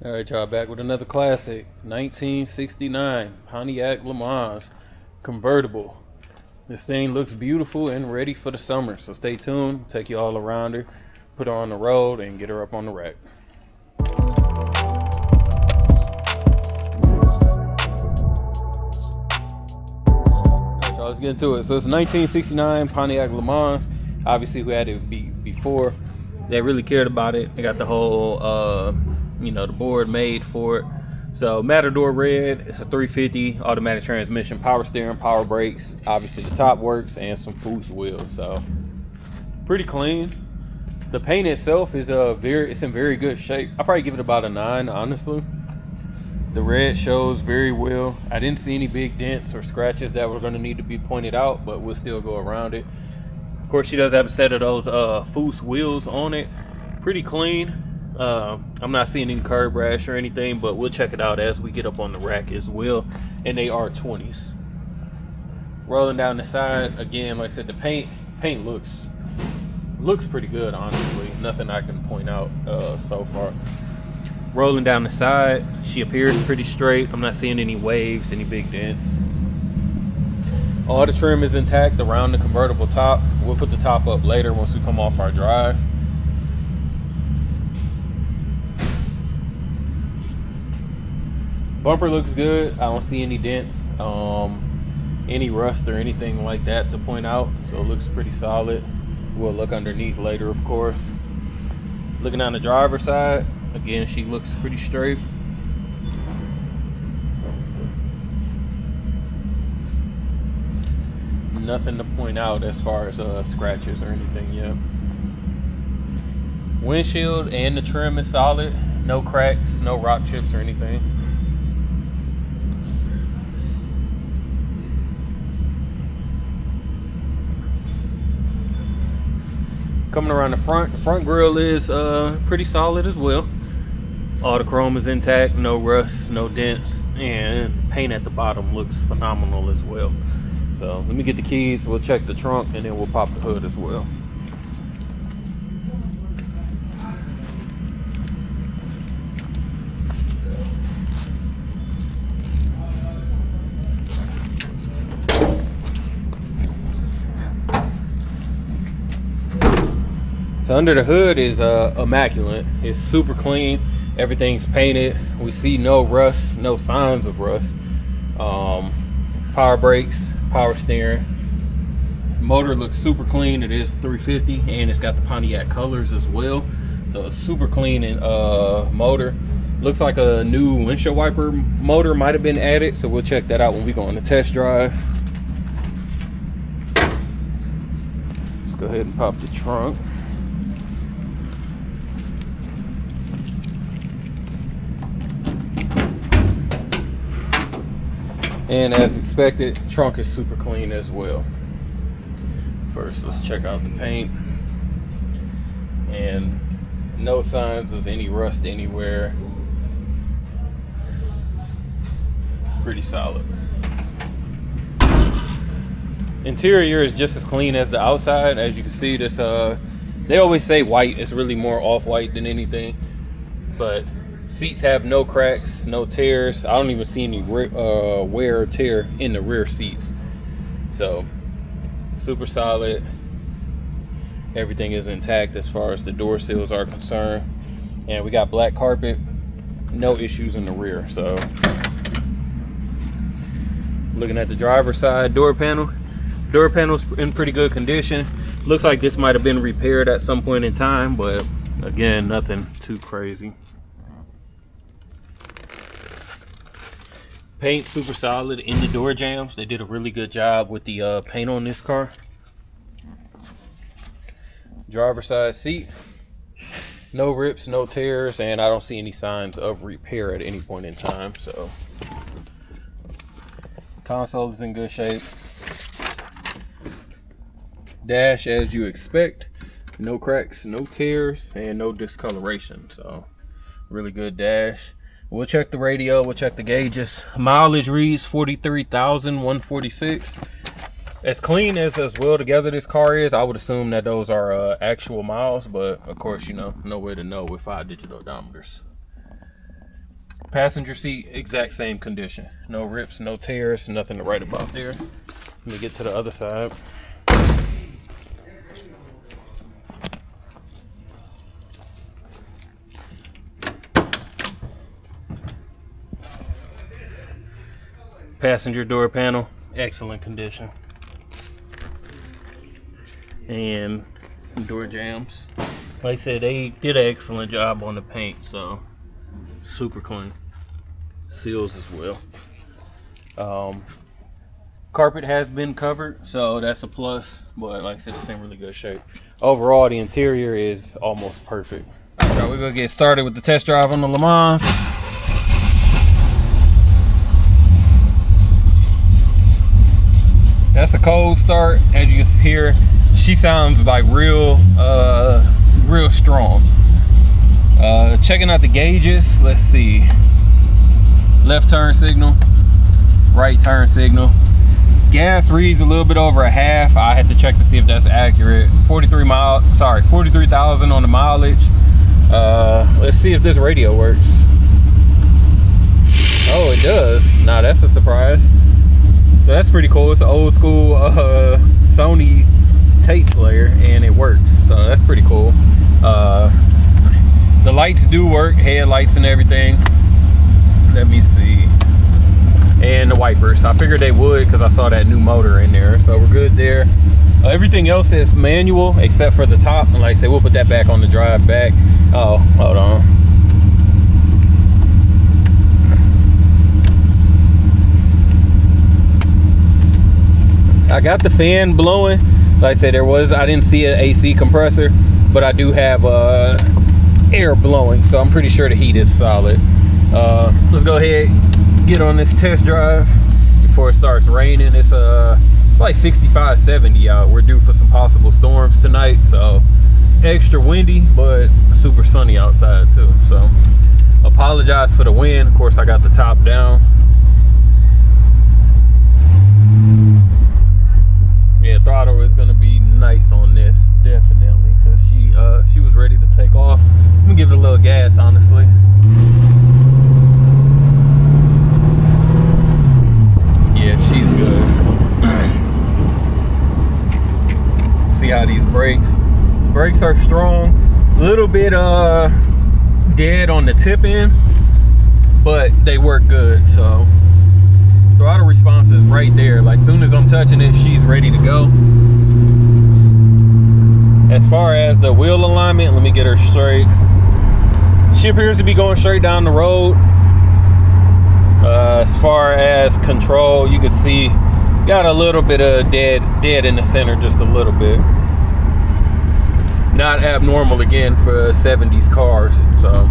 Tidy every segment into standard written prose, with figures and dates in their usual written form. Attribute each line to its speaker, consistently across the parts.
Speaker 1: All right, y'all, back with another classic, 1969 Pontiac Lemans convertible. This thing looks beautiful and ready for the summer, so stay tuned. Take you all around her, put her on the road, and get her up on the rack. All right, y'all, let's get into it. So it's a 1969 Pontiac Lemans. Obviously, we had it before. They really cared about it. They got the whole the board made for it. So Matador red, it's a 350 automatic transmission, power steering, power brakes. Obviously the top works, and some Foose wheels. So pretty clean. The paint itself is it's in very good shape. I'll probably give it about a 9, honestly. The red shows very well. I didn't see any big dents or scratches that were going to need to be pointed out, but we'll still go around it. Of course, she does have a set of those Foose wheels on it. Pretty clean. I'm not seeing any curb rash or anything, but we'll check it out as we get up on the rack as well. And they are 20s. Rolling down the side, again, like I said, the paint looks pretty good, honestly. Nothing I can point out so far. Rolling down the side, she appears pretty straight. I'm not seeing any waves, any big dents. All the trim is intact around the convertible top. We'll put the top up later once we come off our drive. Bumper looks good. I don't see any dents, any rust or anything like that to point out. So it looks pretty solid. We'll look underneath later, of course. Looking on the driver's side, again, she looks pretty straight. Nothing to point out as far as scratches or anything yet. Windshield and the trim is solid. No cracks, no rock chips or anything. Coming around the front grille is pretty solid as well. All the chrome is intact, no rust, no dents, and paint at the bottom looks phenomenal as well. So let me get the keys, we'll check the trunk, and then we'll pop the hood as well. So under the hood is immaculate. It's super clean. Everything's painted. We see no rust, no signs of rust. Power brakes, power steering. Motor looks super clean. It is 350, and it's got the Pontiac colors as well. So it's super clean and motor. Looks like a new windshield wiper motor might have been added. So we'll check that out when we go on the test drive. Let's go ahead and pop the trunk. And as expected, trunk is super clean as well. First, let's check out the paint. And no signs of any rust anywhere. Pretty solid. Interior is just as clean as the outside. As you can see, this they always say white. It's really more off-white than anything. But seats have no cracks, no tears. I don't even see any wear or tear in the rear seats. So super solid. Everything is intact as far as the door seals are concerned. And we got black carpet, no issues in the rear. So looking at the driver's side, door panel's in pretty good condition. Looks like this might have been repaired at some point in time, but again, nothing too crazy. Paint super solid in the door jambs. They did a really good job with the paint on this car. Driver's side seat, no rips, no tears, and I don't see any signs of repair at any point in time. So console is in good shape. Dash as you expect, no cracks, no tears, and no discoloration. So really good dash. We'll check the radio, we'll check the gauges. Mileage reads 43,146. As clean as well together this car is, I would assume that those are actual miles, but of course, no way to know with 5 digital odometers. Passenger seat, exact same condition. No rips, no tears, nothing to write about there. Let me get to the other side. Passenger door panel, excellent condition. And door jambs. Like I said, they did an excellent job on the paint, so super clean. Seals as well. Carpet has been covered, so that's a plus, but like I said, it's in really good shape. Overall, the interior is almost perfect. All right, we're gonna get started with the test drive on the Lemans. That's a cold start. As you can hear, she sounds like real strong. Checking out the gauges, let's see. Left turn signal, right turn signal. Gas reads a little bit over a half. I had to check to see if that's accurate. 43,000 on the mileage. Let's see if this radio works. Oh, it does. Nah, that's a surprise. So that's pretty cool. It's an old school Sony tape player, and it works. So that's pretty cool. The lights do work, headlights and everything. Let me see. And the wipers. I figured they would because I saw that new motor in there. So we're good there. Everything else is manual except for the top. And like I said, we'll put that back on the drive back. Oh, hold on. I got the fan blowing. Like I said, I didn't see an AC compressor, but I do have air blowing, so I'm pretty sure the heat is solid. Let's go ahead, get on this test drive before it starts raining. It's like 65, 70 out. We're due for some possible storms tonight, so it's extra windy, but super sunny outside too. So apologize for the wind. Of course, I got the top down. Yeah, throttle is gonna be nice on this, definitely, because she was ready to take off. I'm gonna give it a little gas, honestly. Yeah, she's good. See how these brakes are strong. A little bit dead on the tip end, but they work good. So throttle response is right there. Like soon as I'm touching it, she's ready to go. As far as the wheel alignment, let me get her straight. She appears to be going straight down the road. As far as control, you can see got a little bit of dead in the center, just a little bit. Not abnormal again for 70s cars. So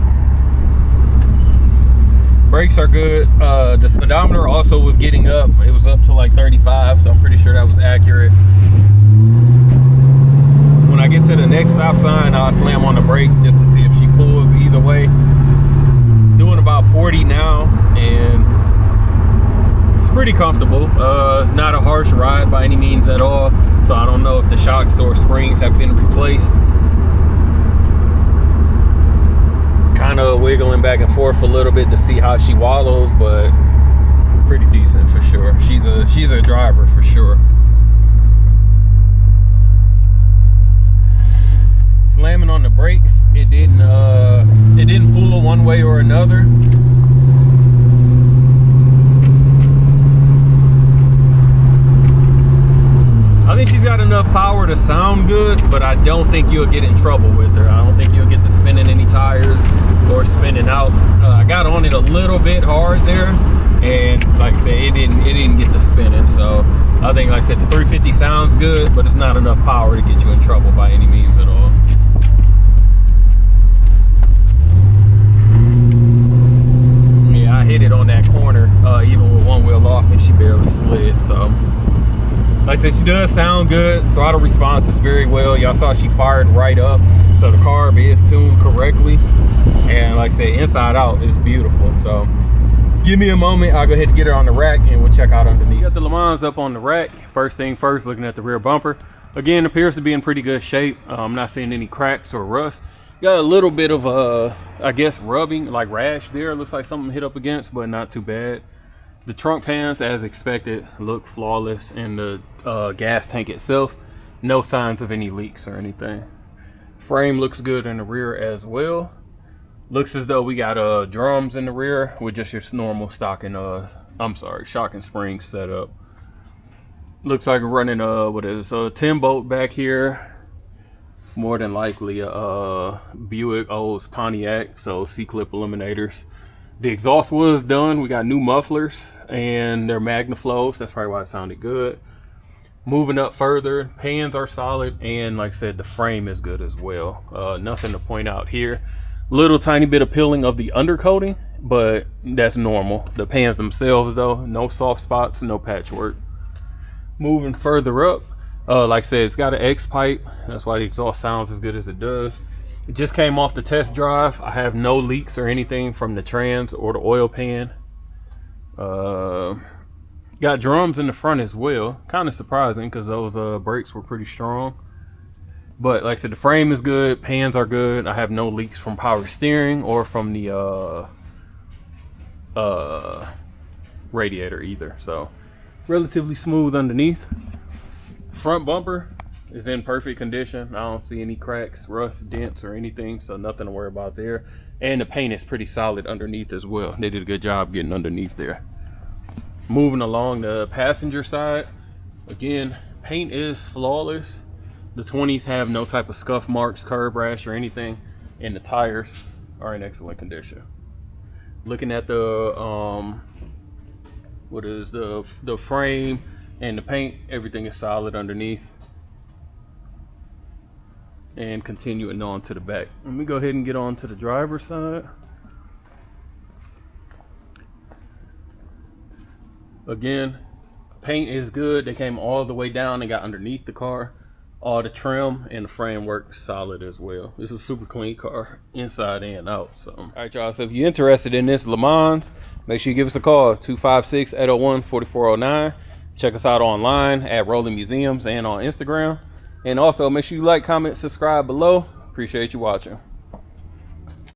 Speaker 1: brakes are good. The speedometer also was getting up. It was up to like 35, so I'm pretty sure that was accurate. When I get to the next stop sign, I'll slam on the brakes just to see if she pulls either way. Doing about 40 now, and it's pretty comfortable. It's not a harsh ride by any means at all, so I don't know if the shocks or springs have been replaced. Kind of wiggling back and forth a little bit to see how she wallows, but pretty decent for sure. She's a driver for sure. Slamming on the brakes, it didn't pull one way or another. I think she's got enough power to sound good, but I don't think you'll get in trouble with her. I don't think you'll get to spinning any tires or spinning out. I got on it a little bit hard there, and like I said, it didn't get to spinning. So I think, like I said, the 350 sounds good, but it's not enough power to get you in trouble by any means at all. Yeah, I hit it on that corner, even with one wheel off, and she barely slid. So like I said, she does sound good. Throttle response is very well. Y'all saw she fired right up, so the carb is tuned correctly. And like I said, inside out is beautiful. So give me a moment, I'll go ahead and get her on the rack and we'll check out underneath. Got the Lemans up on the rack. First thing first, looking at the rear bumper. Again, appears to be in pretty good shape. I'm not seeing any cracks or rust. Got a little bit of I guess rubbing, like rash there. Looks like something hit up against, but not too bad. The trunk pans, as expected, look flawless, and the gas tank itself, no signs of any leaks or anything. Frame looks good in the rear as well. Looks as though we got drums in the rear with just your normal stock and shock and spring setup. Looks like we're running what is a 10 bolt back here. More than likely a Buick Olds Pontiac, so C-clip eliminators. The exhaust was done. We got new mufflers and they're MagnaFlows. That's probably why it sounded good. Moving up further, pans are solid, and like I said, the frame is good as well. Nothing to point out here. Little tiny bit of peeling of the undercoating, but that's normal. The pans themselves though, no soft spots, no patchwork. Moving further up, like I said, it's got an X pipe. That's why the exhaust sounds as good as it does. It just came off the test drive. I have no leaks or anything from the trans or the oil pan. Got drums in the front as well. Kind of surprising because those brakes were pretty strong. But like I said, the frame is good. Pans are good. I have no leaks from power steering or from the radiator either. So relatively smooth underneath. Front bumper is in perfect condition. I don't see any cracks, rust, dents, or anything, so nothing to worry about there. And the paint is pretty solid underneath as well. They did a good job getting underneath there. Moving along the passenger side, again, paint is flawless. The 20s have no type of scuff marks, curb rash, or anything, and the tires are in excellent condition. Looking at the the frame and the paint, everything is solid underneath. And continuing on to the back. Let me go ahead and get on to the driver's side. Again, paint is good. They came all the way down and got underneath the car. All the trim and the framework solid as well. This is a super clean car, inside and out. So, all right, y'all. So if you're interested in this Le Mans, make sure you give us a call, 256-801-4409. Check us out online at Rolling Museums and on Instagram. And also make sure you like, comment, subscribe below. Appreciate you watching.